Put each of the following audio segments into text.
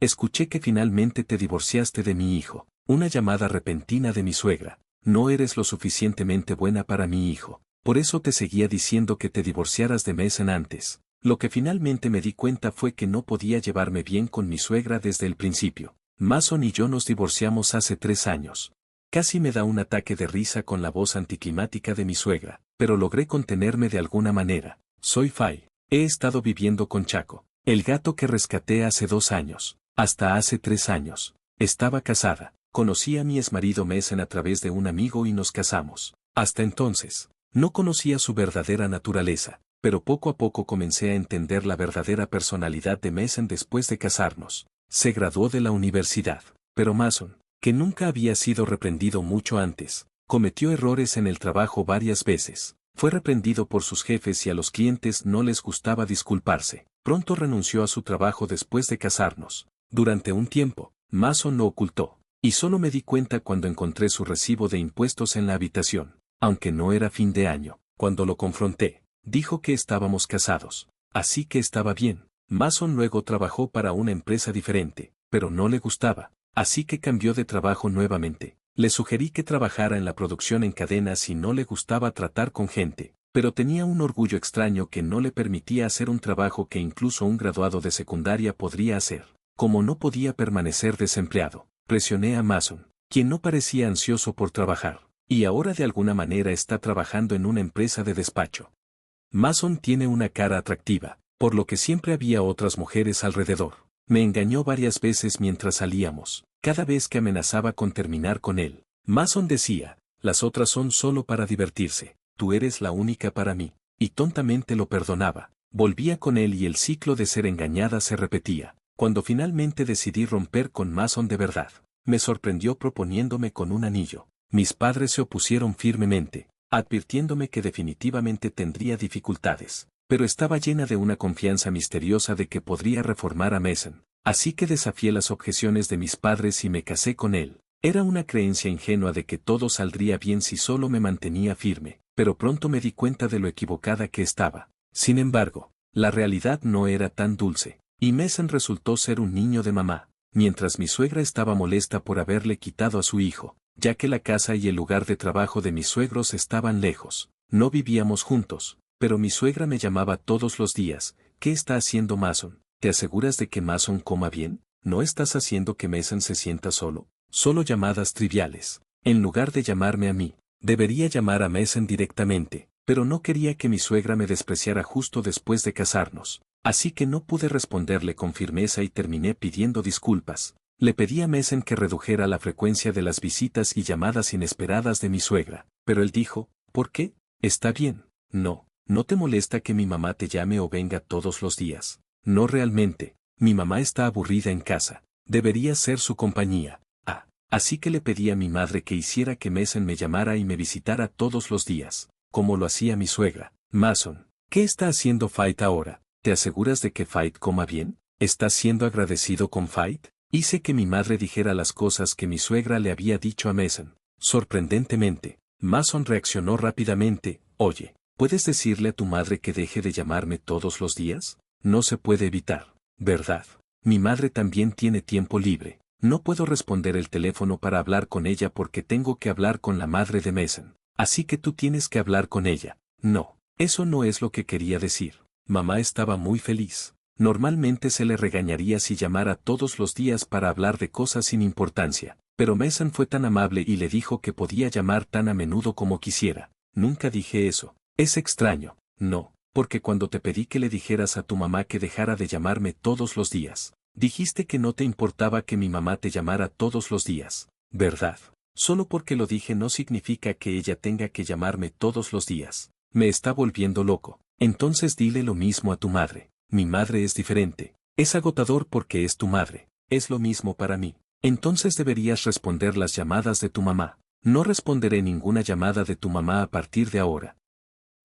escuché que finalmente te divorciaste de mi hijo. Una llamada repentina de mi suegra. No eres lo suficientemente buena para mi hijo. Por eso te seguía diciendo que te divorciaras de Mason antes. Lo que finalmente me di cuenta fue que no podía llevarme bien con mi suegra desde el principio. Mason y yo nos divorciamos hace 3 años. Casi me da un ataque de risa con la voz anticlimática de mi suegra, pero logré contenerme de alguna manera. Soy Fay. He estado viviendo con Chaco, el gato que rescaté hace 2 años. Hasta hace 3 años. Estaba casada. Conocí a mi exmarido Mason a través de un amigo y nos casamos. Hasta entonces, no conocía su verdadera naturaleza, pero poco a poco comencé a entender la verdadera personalidad de Mason después de casarnos. Se graduó de la universidad, pero Mason, que nunca había sido reprendido mucho antes, cometió errores en el trabajo varias veces. Fue reprendido por sus jefes y a los clientes no les gustaba disculparse. Pronto renunció a su trabajo después de casarnos. Durante un tiempo, Mason lo ocultó, y solo me di cuenta cuando encontré su recibo de impuestos en la habitación. Aunque no era fin de año, cuando lo confronté, dijo que estábamos casados. Así que estaba bien. Mason luego trabajó para una empresa diferente, pero no le gustaba, así que cambió de trabajo nuevamente. Le sugerí que trabajara en la producción en cadenas y no le gustaba tratar con gente, pero tenía un orgullo extraño que no le permitía hacer un trabajo que incluso un graduado de secundaria podría hacer. Como no podía permanecer desempleado, presioné a Mason, quien no parecía ansioso por trabajar, y ahora de alguna manera está trabajando en una empresa de despacho. Mason tiene una cara atractiva, por lo que siempre había otras mujeres alrededor. Me engañó varias veces mientras salíamos. Cada vez que amenazaba con terminar con él, Mason decía, las otras son solo para divertirse, tú eres la única para mí, y tontamente lo perdonaba. Volvía con él y el ciclo de ser engañada se repetía. Cuando finalmente decidí romper con Mason de verdad, me sorprendió proponiéndome con un anillo. Mis padres se opusieron firmemente, advirtiéndome que definitivamente tendría dificultades, pero estaba llena de una confianza misteriosa de que podría reformar a Mason. Así que desafié las objeciones de mis padres y me casé con él. Era una creencia ingenua de que todo saldría bien si solo me mantenía firme, pero pronto me di cuenta de lo equivocada que estaba. Sin embargo, la realidad no era tan dulce, y Mason resultó ser un niño de mamá, mientras mi suegra estaba molesta por haberle quitado a su hijo, ya que la casa y el lugar de trabajo de mis suegros estaban lejos. No vivíamos juntos, pero mi suegra me llamaba todos los días. ¿Qué está haciendo Mason? ¿Te aseguras de que Mason coma bien? ¿No estás haciendo que Mason se sienta solo? Solo llamadas triviales. En lugar de llamarme a mí, debería llamar a Mason directamente, pero no quería que mi suegra me despreciara justo después de casarnos. Así que no pude responderle con firmeza y terminé pidiendo disculpas. Le pedí a Mason que redujera la frecuencia de las visitas y llamadas inesperadas de mi suegra, pero él dijo, ¿por qué? Está bien. ¿No te molesta que mi mamá te llame o venga todos los días? No realmente, mi mamá está aburrida en casa, debería ser su compañía. Así que le pedí a mi madre que hiciera que Mason me llamara y me visitara todos los días, como lo hacía mi suegra. Mason, ¿qué está haciendo Fight ahora? ¿Te aseguras de que Fight coma bien? ¿Estás siendo agradecido con Fight? Hice que mi madre dijera las cosas que mi suegra le había dicho a Mason. Sorprendentemente, Mason reaccionó rápidamente. Oye, ¿puedes decirle a tu madre que deje de llamarme todos los días? No se puede evitar, ¿verdad? Mi madre también tiene tiempo libre. No puedo responder el teléfono para hablar con ella porque tengo que hablar con la madre de Mason. Así que tú tienes que hablar con ella. No, eso no es lo que quería decir. Mamá estaba muy feliz. Normalmente se le regañaría si llamara todos los días para hablar de cosas sin importancia, pero Mason fue tan amable y le dijo que podía llamar tan a menudo como quisiera. Nunca dije eso. Es extraño. No, porque cuando te pedí que le dijeras a tu mamá que dejara de llamarme todos los días, dijiste que no te importaba que mi mamá te llamara todos los días, ¿verdad? Solo porque lo dije no significa que ella tenga que llamarme todos los días. Me está volviendo loco. Entonces dile lo mismo a tu madre. Mi madre es diferente. Es agotador porque es tu madre. Es lo mismo para mí. Entonces deberías responder las llamadas de tu mamá. No responderé ninguna llamada de tu mamá a partir de ahora.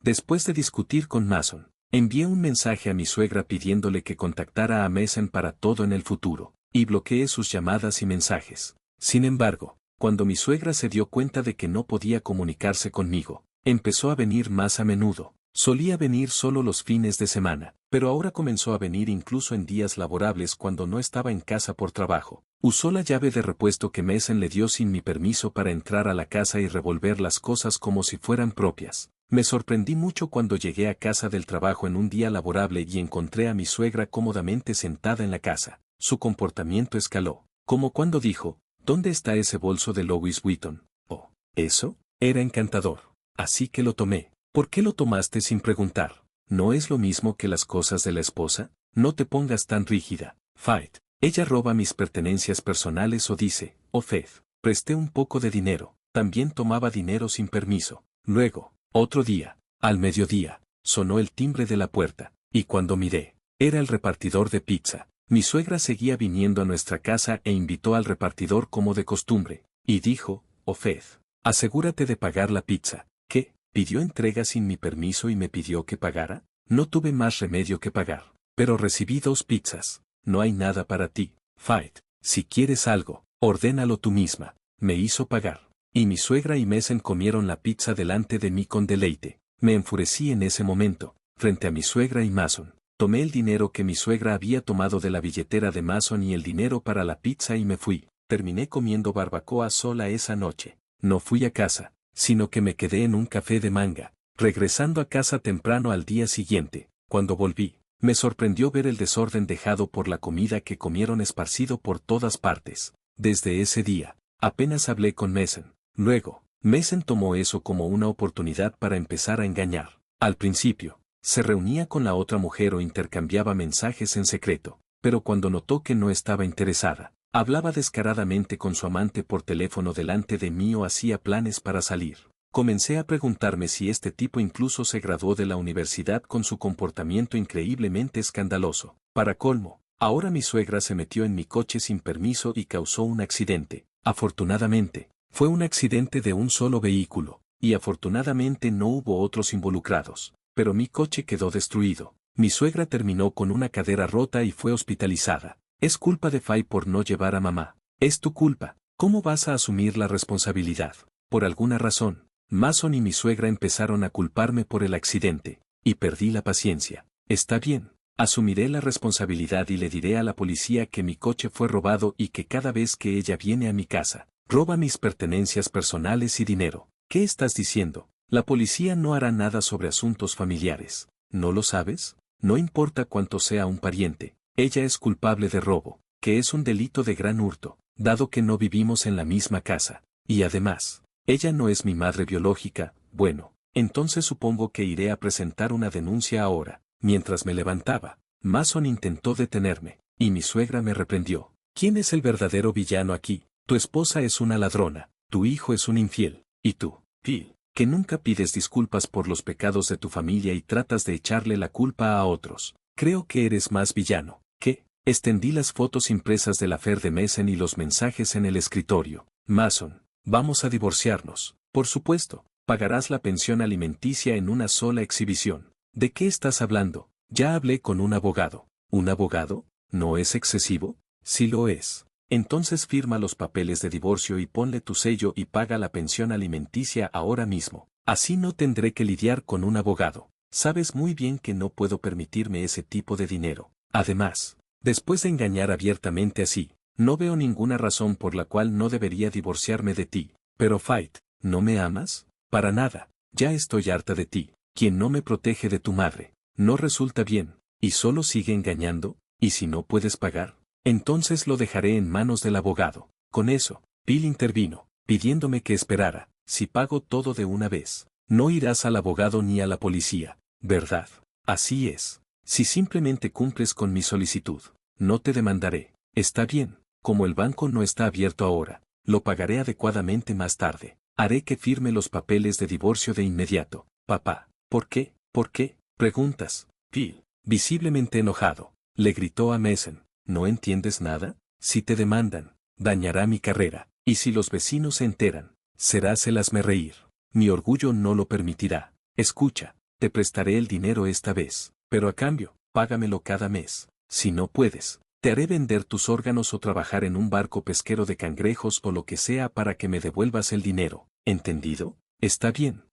Después de discutir con Mason, envié un mensaje a mi suegra pidiéndole que contactara a Mason para todo en el futuro, y bloqueé sus llamadas y mensajes. Sin embargo, cuando mi suegra se dio cuenta de que no podía comunicarse conmigo, empezó a venir más a menudo. Solía venir solo los fines de semana, pero ahora comenzó a venir incluso en días laborables cuando no estaba en casa por trabajo. Usó la llave de repuesto que Mason le dio sin mi permiso para entrar a la casa y revolver las cosas como si fueran propias. Me sorprendí mucho cuando llegué a casa del trabajo en un día laborable y encontré a mi suegra cómodamente sentada en la casa. Su comportamiento escaló, como cuando dijo, ¿dónde está ese bolso de Louis Vuitton? Oh, eso era encantador. Así que lo tomé. ¿Por qué lo tomaste sin preguntar? ¿No es lo mismo que las cosas de la esposa? No te pongas tan rígida, Faith. Ella roba mis pertenencias personales o dice, oh Faith, presté un poco de dinero. También tomaba dinero sin permiso. Luego, otro día, al mediodía, sonó el timbre de la puerta, y cuando miré, era el repartidor de pizza. Mi suegra seguía viniendo a nuestra casa e invitó al repartidor como de costumbre, y dijo, oh Faith, asegúrate de pagar la pizza. ¿Qué? ¿Pidió entrega sin mi permiso y me pidió que pagara? No tuve más remedio que pagar. Pero recibí 2 pizzas. No hay nada para ti, Faith. Si quieres algo, ordénalo tú misma. Me hizo pagar. Y mi suegra y Mason comieron la pizza delante de mí con deleite. Me enfurecí en ese momento, frente a mi suegra y Mason. Tomé el dinero que mi suegra había tomado de la billetera de Mason y el dinero para la pizza y me fui. Terminé comiendo barbacoa sola esa noche. No fui a casa, sino que me quedé en un café de manga, regresando a casa temprano al día siguiente. Cuando volví, me sorprendió ver el desorden dejado por la comida que comieron esparcido por todas partes. Desde ese día, apenas hablé con Mason. Luego, Mason tomó eso como una oportunidad para empezar a engañar. Al principio, se reunía con la otra mujer o intercambiaba mensajes en secreto, pero cuando notó que no estaba interesada, hablaba descaradamente con su amante por teléfono delante de mí o hacía planes para salir. Comencé a preguntarme si este tipo incluso se graduó de la universidad con su comportamiento increíblemente escandaloso. Para colmo, ahora mi suegra se metió en mi coche sin permiso y causó un accidente. Afortunadamente, fue un accidente de un solo vehículo, y afortunadamente no hubo otros involucrados. Pero mi coche quedó destruido. Mi suegra terminó con una cadera rota y fue hospitalizada. Es culpa de Fay por no llevar a mamá. Es tu culpa. ¿Cómo vas a asumir la responsabilidad? Por alguna razón, Mason y mi suegra empezaron a culparme por el accidente, y perdí la paciencia. Está bien, asumiré la responsabilidad y le diré a la policía que mi coche fue robado y que cada vez que ella viene a mi casa, roba mis pertenencias personales y dinero. ¿Qué estás diciendo? La policía no hará nada sobre asuntos familiares. ¿No lo sabes? No importa cuánto sea un pariente. Ella es culpable de robo, que es un delito de gran hurto, dado que no vivimos en la misma casa. Y además, ella no es mi madre biológica. Bueno, entonces supongo que iré a presentar una denuncia ahora. Mientras me levantaba, Mason intentó detenerme, y mi suegra me reprendió. ¿Quién es el verdadero villano aquí? Tu esposa es una ladrona, tu hijo es un infiel, y tú, Phil, que nunca pides disculpas por los pecados de tu familia y tratas de echarle la culpa a otros. Creo que eres más villano. ¿Qué? Extendí las fotos impresas del affair de Mason y los mensajes en el escritorio. Mason, vamos a divorciarnos. Por supuesto, pagarás la pensión alimenticia en una sola exhibición. ¿De qué estás hablando? Ya hablé con un abogado. ¿Un abogado? ¿No es excesivo? Sí lo es. Entonces firma los papeles de divorcio y ponle tu sello y paga la pensión alimenticia ahora mismo. Así no tendré que lidiar con un abogado. Sabes muy bien que no puedo permitirme ese tipo de dinero. Además, después de engañar abiertamente así, no veo ninguna razón por la cual no debería divorciarme de ti. Pero Faith, ¿no me amas? Para nada. Ya estoy harta de ti. Quien no me protege de tu madre. No resulta bien. ¿Y solo sigue engañando? ¿Y si no puedes pagar? Entonces lo dejaré en manos del abogado. Con eso, Bill intervino, pidiéndome que esperara. Si pago todo de una vez, no irás al abogado ni a la policía, ¿verdad? Así es. Si simplemente cumples con mi solicitud, no te demandaré. Está bien, como el banco no está abierto ahora, lo pagaré adecuadamente más tarde. Haré que firme los papeles de divorcio de inmediato. Papá, ¿por qué? ¿Por qué? Preguntas. Bill, visiblemente enojado, le gritó a Mason. ¿No entiendes nada? Si te demandan, dañará mi carrera, y si los vecinos se enteran, será hacerlasme reír. Mi orgullo no lo permitirá. Escucha, te prestaré el dinero esta vez, pero a cambio, págamelo cada mes. Si no puedes, te haré vender tus órganos o trabajar en un barco pesquero de cangrejos o lo que sea para que me devuelvas el dinero. ¿Entendido? Está bien,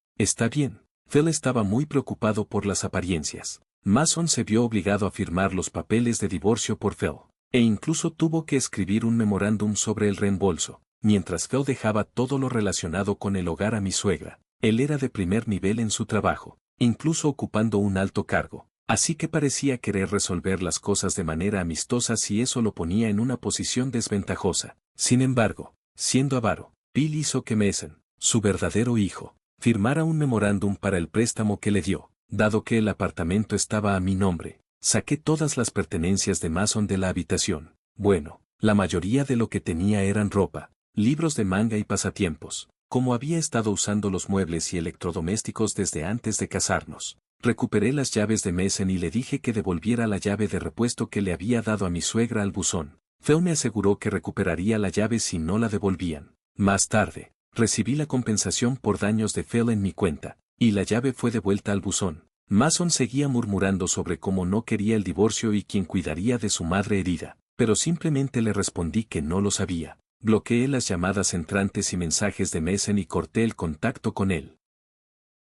Phil estaba muy preocupado por las apariencias. Mason se vio obligado a firmar los papeles de divorcio por Phil, e incluso tuvo que escribir un memorándum sobre el reembolso. Mientras Phil dejaba todo lo relacionado con el hogar a mi suegra, él era de primer nivel en su trabajo, incluso ocupando un alto cargo, así que parecía querer resolver las cosas de manera amistosa si eso lo ponía en una posición desventajosa. Sin embargo, siendo avaro, Bill hizo que Mason, su verdadero hijo, firmara un memorándum para el préstamo que le dio. Dado que el apartamento estaba a mi nombre, saqué todas las pertenencias de Mason de la habitación. Bueno, la mayoría de lo que tenía eran ropa, libros de manga y pasatiempos. Como había estado usando los muebles y electrodomésticos desde antes de casarnos, recuperé las llaves de Mason y le dije que devolviera la llave de repuesto que le había dado a mi suegra al buzón. Phil me aseguró que recuperaría la llave si no la devolvían. Más tarde, recibí la compensación por daños de Phil en mi cuenta, y la llave fue devuelta al buzón. Mason seguía murmurando sobre cómo no quería el divorcio y quién cuidaría de su madre herida, pero simplemente le respondí que no lo sabía. Bloqueé las llamadas entrantes y mensajes de Mason y corté el contacto con él.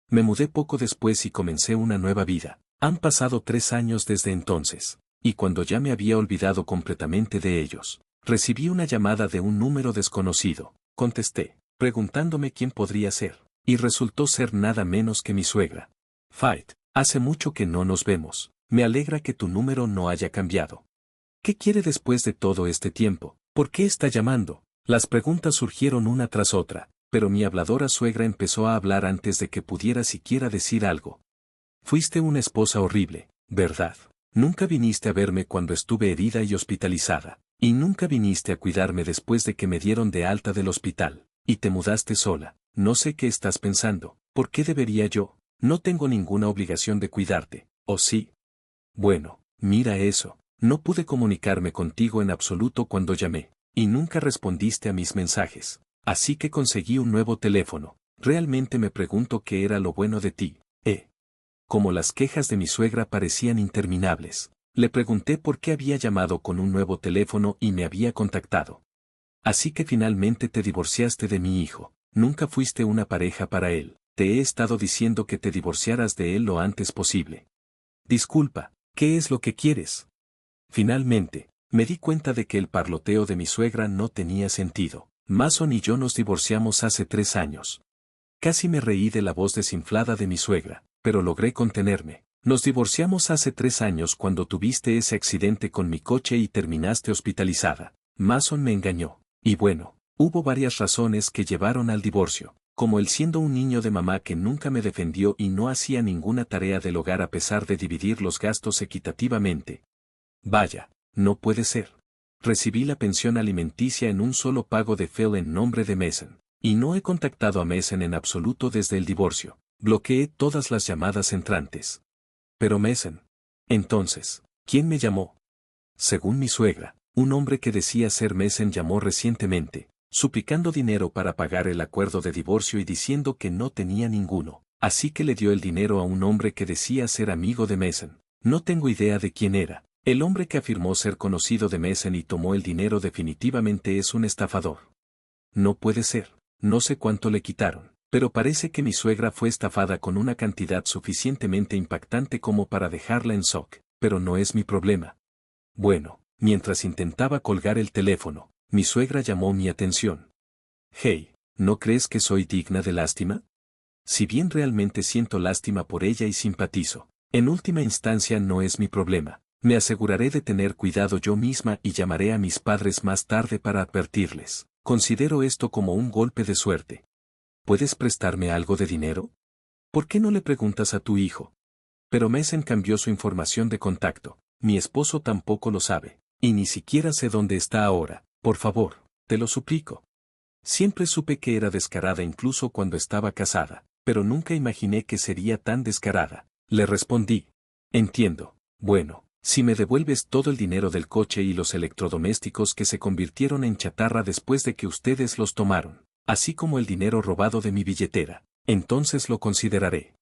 Me mudé poco después y comencé una nueva vida. Han pasado 3 años desde entonces, y cuando ya me había olvidado completamente de ellos, recibí una llamada de un número desconocido. Contesté, preguntándome quién podría ser, y resultó ser nada menos que mi suegra. Fight, hace mucho que no nos vemos, me alegra que tu número no haya cambiado. ¿Qué quiere después de todo este tiempo? ¿Por qué está llamando? Las preguntas surgieron una tras otra, pero mi habladora suegra empezó a hablar antes de que pudiera siquiera decir algo. Fuiste una esposa horrible, ¿verdad? Nunca viniste a verme cuando estuve herida y hospitalizada, y nunca viniste a cuidarme después de que me dieron de alta del hospital, y te mudaste sola. No sé qué estás pensando, ¿por qué debería yo? No tengo ninguna obligación de cuidarte, ¿o sí? Bueno, mira eso, no pude comunicarme contigo en absoluto cuando llamé, y nunca respondiste a mis mensajes, así que conseguí un nuevo teléfono. Realmente me pregunto qué era lo bueno de ti, Como las quejas de mi suegra parecían interminables, le pregunté por qué había llamado con un nuevo teléfono y me había contactado. Así que finalmente te divorciaste de mi hijo, nunca fuiste una pareja para él, te he estado diciendo que te divorciaras de él lo antes posible. Disculpa, ¿qué es lo que quieres? Finalmente, me di cuenta de que el parloteo de mi suegra no tenía sentido. Mason y yo nos divorciamos hace 3 años. Casi me reí de la voz desinflada de mi suegra, pero logré contenerme. Nos divorciamos hace 3 años cuando tuviste ese accidente con mi coche y terminaste hospitalizada. Mason me engañó. Y bueno, hubo varias razones que llevaron al divorcio, como el siendo un niño de mamá que nunca me defendió y no hacía ninguna tarea del hogar a pesar de dividir los gastos equitativamente. Vaya, no puede ser. Recibí la pensión alimenticia en un solo pago de Phil en nombre de Mason, y no he contactado a Mason en absoluto desde el divorcio. Bloqueé todas las llamadas entrantes. Pero Mason. Entonces, ¿quién me llamó? Según mi suegra, un hombre que decía ser Mason llamó recientemente, suplicando dinero para pagar el acuerdo de divorcio y diciendo que no tenía ninguno, así que le dio el dinero a un hombre que decía ser amigo de Mason. No tengo idea de quién era. El hombre que afirmó ser conocido de Mason y tomó el dinero definitivamente es un estafador. No puede ser, no sé cuánto le quitaron, pero parece que mi suegra fue estafada con una cantidad suficientemente impactante como para dejarla en shock, pero no es mi problema. Bueno, mientras intentaba colgar el teléfono, mi suegra llamó mi atención. Hey, ¿no crees que soy digna de lástima? Si bien realmente siento lástima por ella y simpatizo, en última instancia no es mi problema. Me aseguraré de tener cuidado yo misma y llamaré a mis padres más tarde para advertirles. Considero esto como un golpe de suerte. ¿Puedes prestarme algo de dinero? ¿Por qué no le preguntas a tu hijo? Pero Mason cambió su información de contacto. Mi esposo tampoco lo sabe, y ni siquiera sé dónde está ahora. Por favor, te lo suplico. Siempre supe que era descarada incluso cuando estaba casada, pero nunca imaginé que sería tan descarada. Le respondí. Entiendo. Bueno. Si me devuelves todo el dinero del coche y los electrodomésticos que se convirtieron en chatarra después de que ustedes los tomaron, así como el dinero robado de mi billetera, entonces lo consideraré.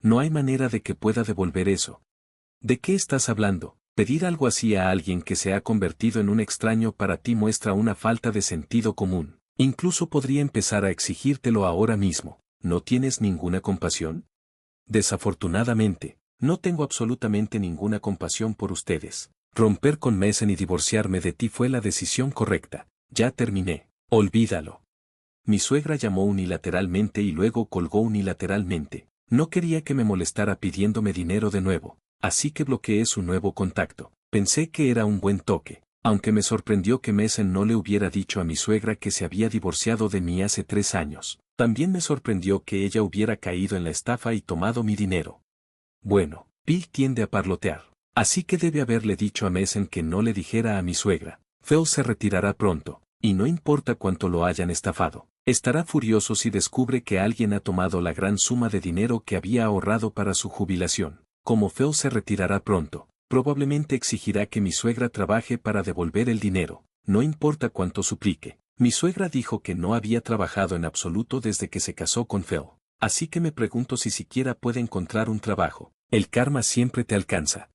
No hay manera de que pueda devolver eso. ¿De qué estás hablando? Pedir algo así a alguien que se ha convertido en un extraño para ti muestra una falta de sentido común. Incluso podría empezar a exigírtelo ahora mismo. ¿No tienes ninguna compasión? Desafortunadamente, no tengo absolutamente ninguna compasión por ustedes. Romper con Mason y divorciarme de ti fue la decisión correcta. Ya terminé. Olvídalo. Mi suegra llamó unilateralmente y luego colgó unilateralmente. No quería que me molestara pidiéndome dinero de nuevo, así que bloqueé su nuevo contacto. Pensé que era un buen toque, aunque me sorprendió que Mason no le hubiera dicho a mi suegra que se había divorciado de mí hace 3 años. También me sorprendió que ella hubiera caído en la estafa y tomado mi dinero. Bueno, Bill tiende a parlotear, así que debe haberle dicho a Mason que no le dijera a mi suegra. Phil se retirará pronto, y no importa cuánto lo hayan estafado. Estará furioso si descubre que alguien ha tomado la gran suma de dinero que había ahorrado para su jubilación. Como Phil se retirará pronto, probablemente exigirá que mi suegra trabaje para devolver el dinero, no importa cuánto suplique. Mi suegra dijo que no había trabajado en absoluto desde que se casó con Phil, así que me pregunto si siquiera puede encontrar un trabajo. El karma siempre te alcanza.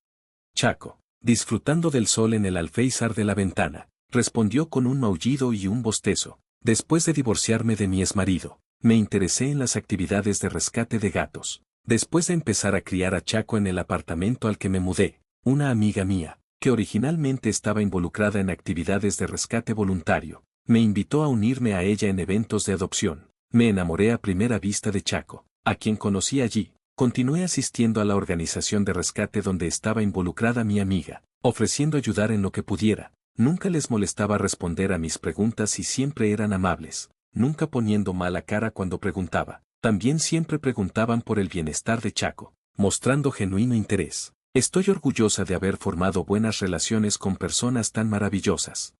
Chaco, disfrutando del sol en el alféizar de la ventana, respondió con un maullido y un bostezo. Después de divorciarme de mi exmarido, me interesé en las actividades de rescate de gatos. Después de empezar a criar a Chaco en el apartamento al que me mudé, una amiga mía, que originalmente estaba involucrada en actividades de rescate voluntario, me invitó a unirme a ella en eventos de adopción. Me enamoré a primera vista de Chaco, a quien conocí allí. Continué asistiendo a la organización de rescate donde estaba involucrada mi amiga, ofreciendo ayudar en lo que pudiera. Nunca les molestaba responder a mis preguntas y siempre eran amables, nunca poniendo mala cara cuando preguntaba. También siempre preguntaban por el bienestar de Chaco, mostrando genuino interés. Estoy orgullosa de haber formado buenas relaciones con personas tan maravillosas.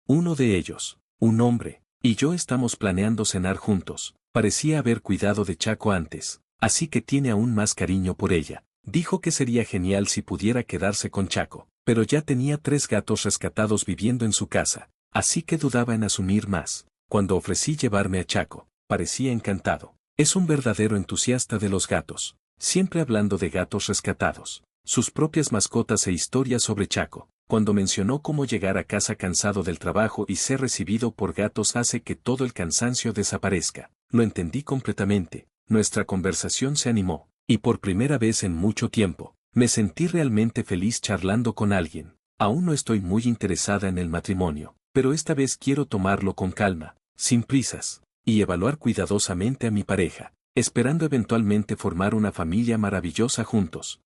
Uno de ellos, un hombre, y yo estamos planeando cenar juntos. Parecía haber cuidado de Chaco antes, así que tiene aún más cariño por ella. Dijo que sería genial si pudiera quedarse con Chaco, pero ya tenía 3 gatos rescatados viviendo en su casa, así que dudaba en asumir más. Cuando ofrecí llevarme a Chaco, parecía encantado. Es un verdadero entusiasta de los gatos, siempre hablando de gatos rescatados, sus propias mascotas e historias sobre Chaco. Cuando mencionó cómo llegar a casa cansado del trabajo y ser recibido por gatos hace que todo el cansancio desaparezca, lo entendí completamente. Nuestra conversación se animó, y por primera vez en mucho tiempo, me sentí realmente feliz charlando con alguien. Aún no estoy muy interesada en el matrimonio, pero esta vez quiero tomarlo con calma, sin prisas, y evaluar cuidadosamente a mi pareja, esperando eventualmente formar una familia maravillosa juntos.